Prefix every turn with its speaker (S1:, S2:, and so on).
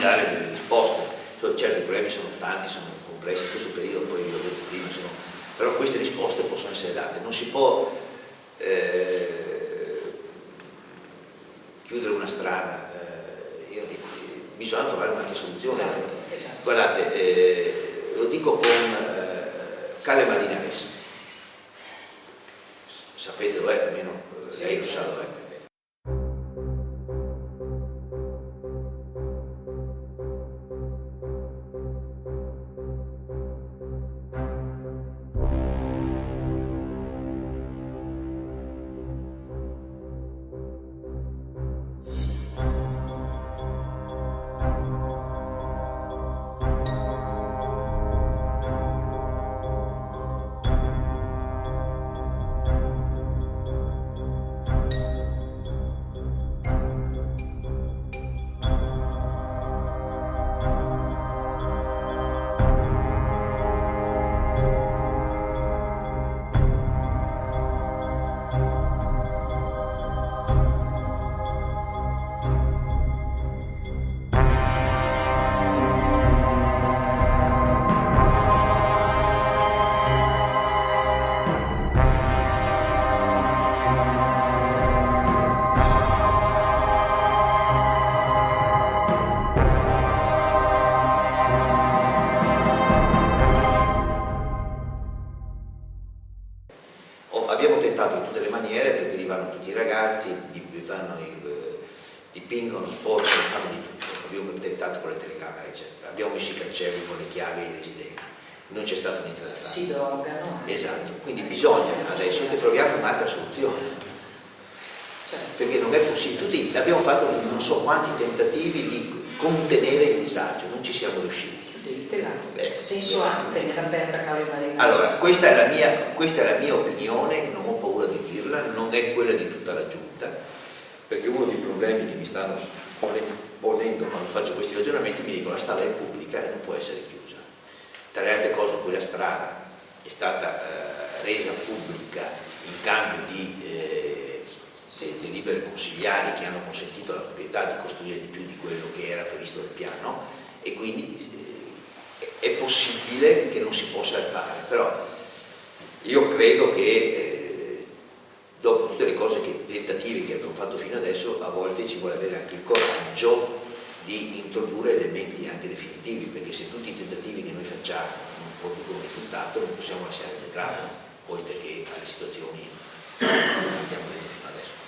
S1: dare delle risposte. Certo, i problemi sono tanti, sono complessi, in questo periodo poi vi ho detto prima, però queste risposte possono essere date. Non si può chiudere una strada, bisogna trovare un'altra soluzione.
S2: Esatto.
S1: Guardate, lo dico con Calle Marinares, sapete dov'è, almeno lei lo sa dov'è. Abbiamo tentato in tutte le maniere, perché arrivano tutti i ragazzi, dipingono, sporcano, fanno di tutto. Abbiamo tentato con le telecamere, eccetera. Abbiamo messo i cancelli con le chiavi ai residenti. Non c'è stato niente da fare.
S2: Si drogano.
S1: Esatto, quindi bisogna adesso che troviamo un'altra soluzione.
S2: Certo.
S1: Perché non è possibile. Abbiamo fatto non so quanti tentativi di contenere il disagio, non ci siamo riusciti.
S2: Senso ha tenere aperta Calle Marinares?
S1: Allora, questa è la mia opinione, non ho paura di dirla, non è quella di tutta la giunta, perché uno dei problemi che mi stanno ponendo quando faccio questi ragionamenti, mi dicono la strada è pubblica e non può essere chiusa. Tra le altre cose, quella strada è stata resa pubblica in cambio di delibere consigliari che hanno consentito alla proprietà di costruire di più di quello che era previsto nel piano, e quindi è possibile che non si possa fare, però io credo che dopo tutte le tentativi che abbiamo fatto fino adesso, a volte ci vuole avere anche il coraggio di introdurre elementi anche definitivi, perché se tutti i tentativi che noi facciamo non producono risultato, non possiamo lasciare il degrado, oltre che alle situazioni che abbiamo detto fino adesso.